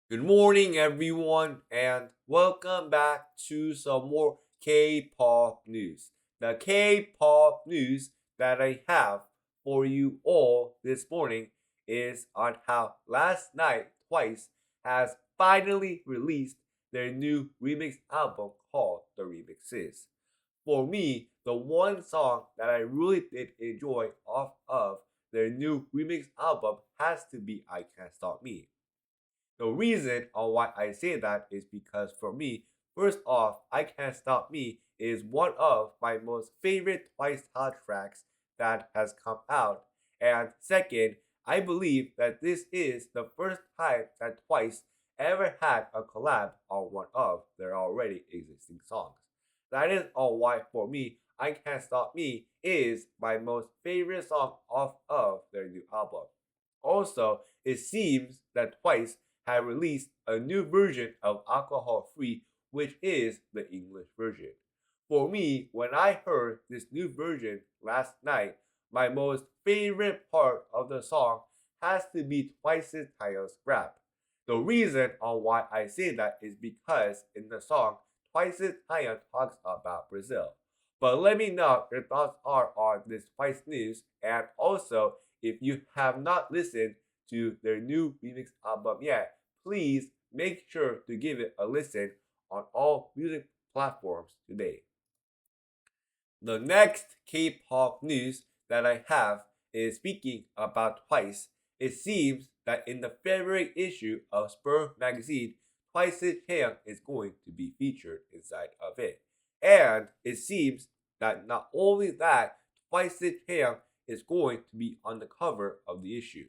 Good morning, everyone, and welcome back to some more K-pop news. The K-pop news that I have for you all this morning is on how last night Twice has finally released their new remix album called The Remixes. For me, the one song that I really did enjoy off of their new remix album has to be I Can't Stop Me. The reason on why I say that is because for me, first off, I Can't Stop Me is one of my most favorite Twice title tracks that has come out. And second, I believe that this is the first time that Twice ever had a collab on one of their already existing songs. That is all why for me, I Can't Stop Me is my most favorite song off of their new album. Also, it seems that Twice have released a new version of Alcohol Free, which is the English version. For me, when I heard this new version last night, my most favorite part of the song has to be Twice's Tayo's rap. The reason on why I say that is because in the song, Twice's Tayo talks about Brazil. But let me know your thoughts are on this Twice news, and also if you have not listened to their new remix album yet, please make sure to give it a listen on all music platforms today. The next K-pop news that I have is speaking about Twice. It seems that in the February issue of SPUR magazine, Twice's CHAEYOUNG is going to be featured inside of it. And it seems that not only that, Twice's CHAEYOUNG is going to be on the cover of the issue.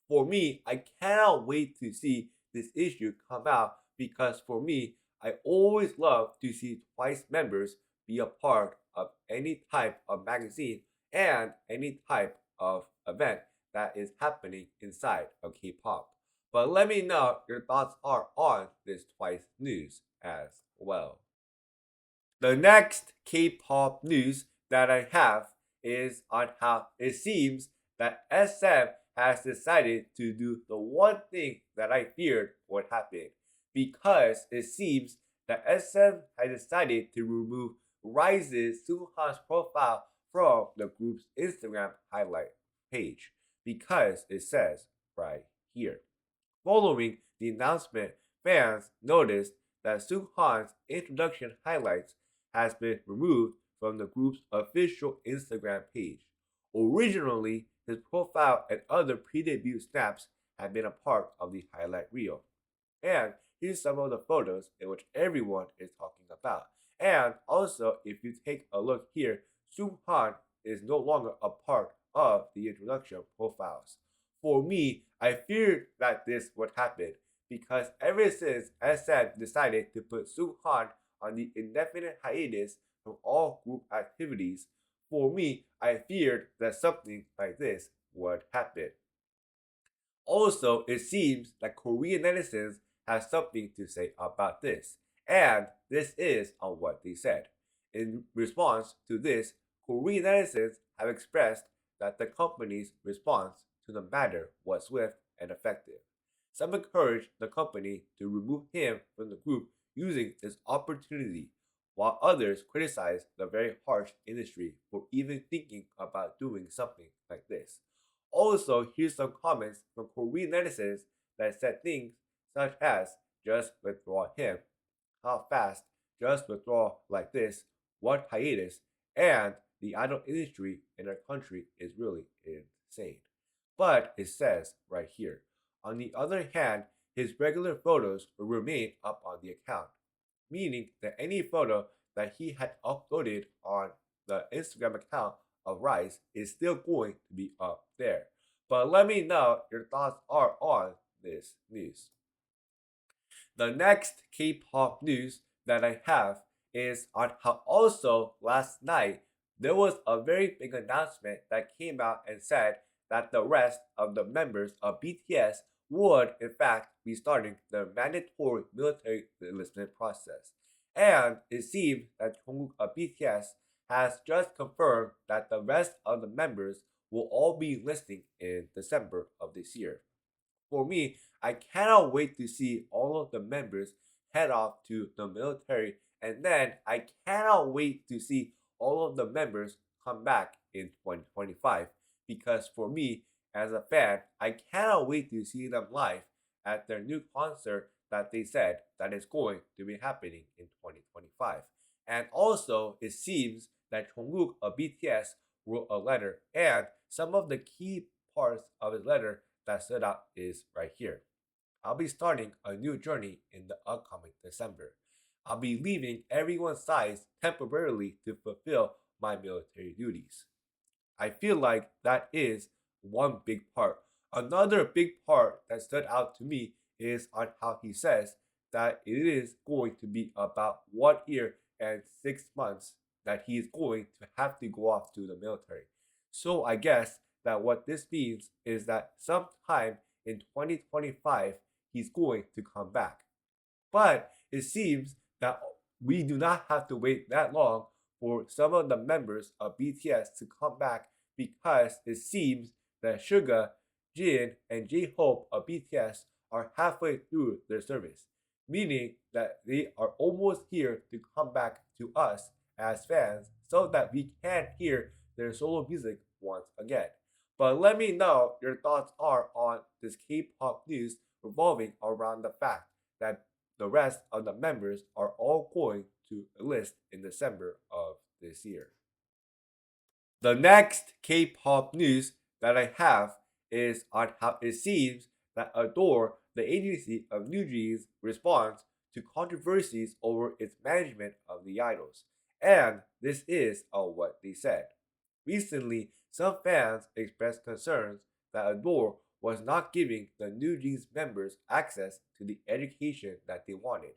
For me, I cannot wait to see this issue come out because for me, I always love to see Twice members be a part of any type of magazine and any type of event that is happening inside of K-pop. But let me know your thoughts are on this Twice news as well. The next K-pop news that I have is on how it seems that SM has decided to do the one thing that I feared would happen, because it seems that SM has decided to remove RIIZE's SEUNGHA'Ns profile from the group's Instagram highlight page, because it says right here. Following the announcement, fans noticed that SEUNGHA'Ns introduction highlights has been removed from the group's official Instagram page. Originally, his profile and other pre-debut snaps had been a part of the highlight reel. And here's some of the photos in which everyone is talking about. And also, if you take a look here, SEUNGHAN is no longer a part of the introduction profiles. For me, I feared that this would happen because ever since SM decided to put SEUNGHAN on the indefinite hiatus from all group activities, for me, I feared that something like this would happen. Also, it seems that Korean netizens have something to say about this, and this is on what they said. In response to this, Korean netizens have expressed that the company's response to the matter was swift and effective. Some encouraged the company to remove him from the group using this opportunity, while others criticized the very harsh industry for even thinking about doing something like this. Also, here's some comments from Korean netizens that said things such as, just withdraw him, how fast, just withdraw like this, what hiatus, and the idol industry in our country is really insane. But it says right here, on the other hand, his regular photos will remain up on the account, meaning that any photo that he had uploaded on the Instagram account of RIIZE is still going to be up there. But let me know your thoughts are on this news. The next K-pop news that I have is on how also last night there was a very big announcement that came out and said that the rest of the members of BTS would in fact be starting the mandatory military enlistment process. And it seems that Jungkook of BTS has just confirmed that the rest of the members will all be enlisting in December of this year. For me, I cannot wait to see all of the members head off to the military, and then I cannot wait to see all of the members come back in 2025, because for me, as a fan, I cannot wait to see them live at their new concert that they said that is going to be happening in 2025. And also, it seems that Jungkook of BTS wrote a letter, and some of the key parts of his letter that stood out is right here. I'll be starting a new journey in the upcoming December. I'll be leaving everyone's sides temporarily to fulfill my military duties. I feel like that is one big part. Another big part that stood out to me is on how he says that it is going to be about 1 year and 6 months that he is going to have to go off to the military. So I guess that what this means is that sometime in 2025 he's going to come back. But it seems that we do not have to wait that long for some of the members of BTS to come back, because it seems that Suga, Jin, and J-Hope of BTS are halfway through their service, meaning that they are almost here to come back to us as fans so that we can hear their solo music once again. But let me know your thoughts are on this K-pop news revolving around the fact that the rest of the members are all going to enlist in December of this year. The next K-pop news that I have is on how it seems that ADOR, the agency of NewJeans, responds to controversies over its management of the idols. And this is what they said. Recently, some fans expressed concerns that ADOR was not giving the NewJeans members access to the education that they wanted.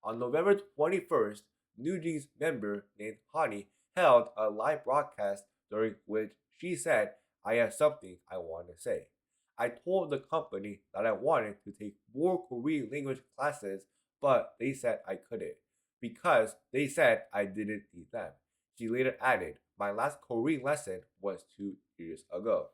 On November 21st, NewJeans member named Hani held a live broadcast during which she said, "I have something I want to say. I told the company that I wanted to take more Korean language classes, but they said I couldn't, because they said I didn't need them." She later added, "My last Korean lesson was 2 years ago,"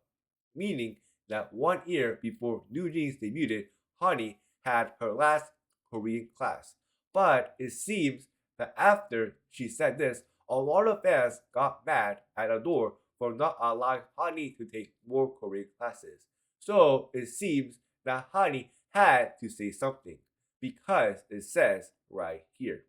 meaning that 1 year before NewJeans debuted, Hani had her last Korean class. But it seems that after she said this, a lot of fans got mad at ADOR for not allowing Hani to take more Korean classes. So it seems that Hani had to say something, because it says right here.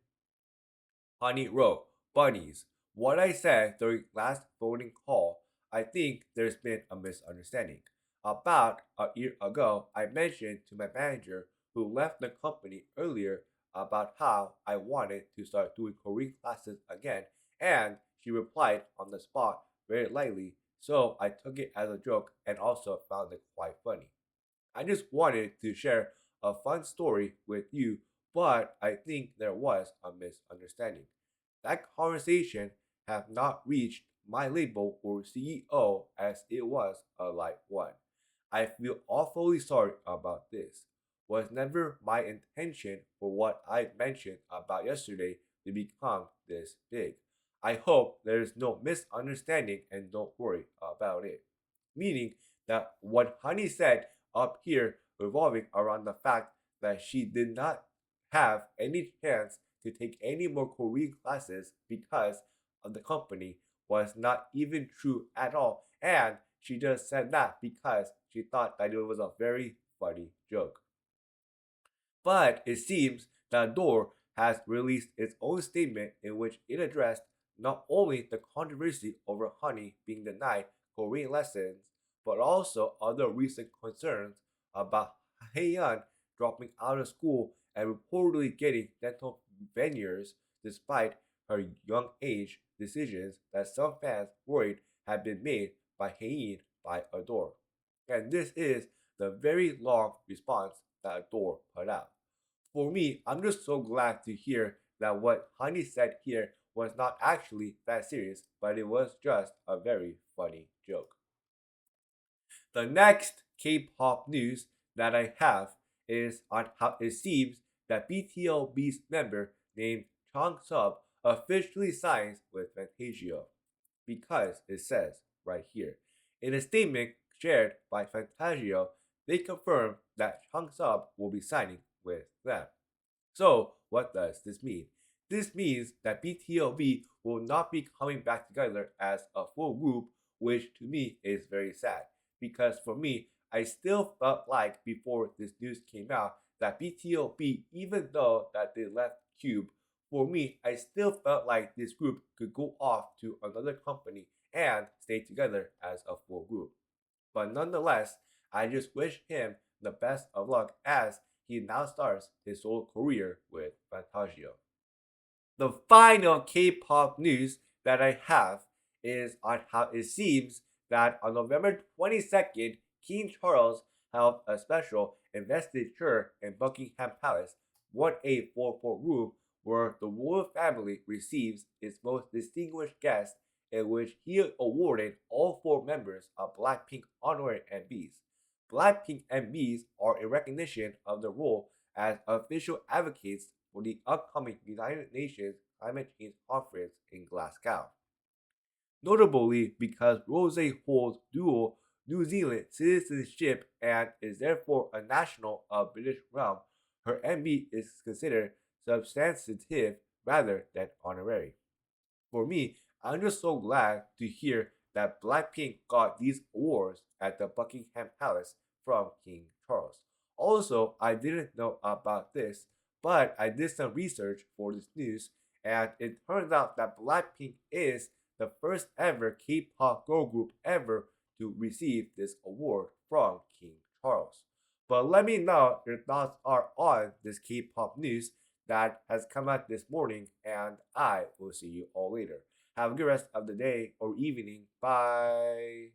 Hani wrote, "Bunnies, what I said during last voting call, I think there's been a misunderstanding. About a year ago, I mentioned to my manager, who left the company earlier, about how I wanted to start doing Korean classes again, and she replied on the spot very lightly, so I took it as a joke and also found it quite funny. I just wanted to share a fun story with you, but I think there was a misunderstanding. That conversation have not reached my label or CEO, as it was a light one. I feel awfully sorry about this. Was never my intention for what I mentioned about yesterday to become this big. I hope there is no misunderstanding and don't worry about it." Meaning that what Honey said up here revolving around the fact that she did not have any chance to take any more Korean classes because of the company was not even true at all, and she just said that because she thought that it was a very funny joke. But it seems that ADOR has released its own statement in which it addressed not only the controversy over Honey being denied Korean lessons, but also other recent concerns about HAEYOUNG dropping out of school and reportedly getting dental veneers despite her young age, decisions that some fans worried had been made by Haein by ADOR. And this is the very long response that ADOR put out. For me, I'm just so glad to hear that what Honey said here was not actually that serious, but it was just a very funny joke. The next K-pop news that I have is on how it seems that BTOB's member named CHANGSUB officially signs with FANTAGIO, because it says right here. In a statement shared by FANTAGIO, they confirmed that CHANGSUB will be signing with them. So, what does this mean? This means that BTOB will not be coming back together as a full group, which to me is very sad. Because for me, I still felt like before this news came out that BTOB, even though that they left Cube, for me, I still felt like this group could go off to another company and stay together as a full group. But nonetheless, I just wish him the best of luck as he now starts his solo career with FANTAGIO. The final K-pop news that I have is on how it seems that on November 22nd, King Charles held a special investiture in Buckingham Palace, 1844 room, where the royal family receives its most distinguished guest, in which he awarded all 4 members of BLACKPINK honorary MBEs. BLACKPINK MBEs are a recognition of their role as official advocates for the upcoming United Nations Climate Change Conference in Glasgow. Notably, because Rose holds dual New Zealand citizenship and is therefore a national of British realm, her MB is considered substantive rather than honorary. For me, I'm just so glad to hear that Blackpink got these awards at the Buckingham Palace from King Charles. Also, I didn't know about this, but I did some research for this news, and it turns out that Blackpink is the first ever K-pop girl group ever to receive this award from King Charles. But let me know your thoughts are on this K-pop news that has come out this morning, and I will see you all later. Have a good rest of the day or evening. Bye.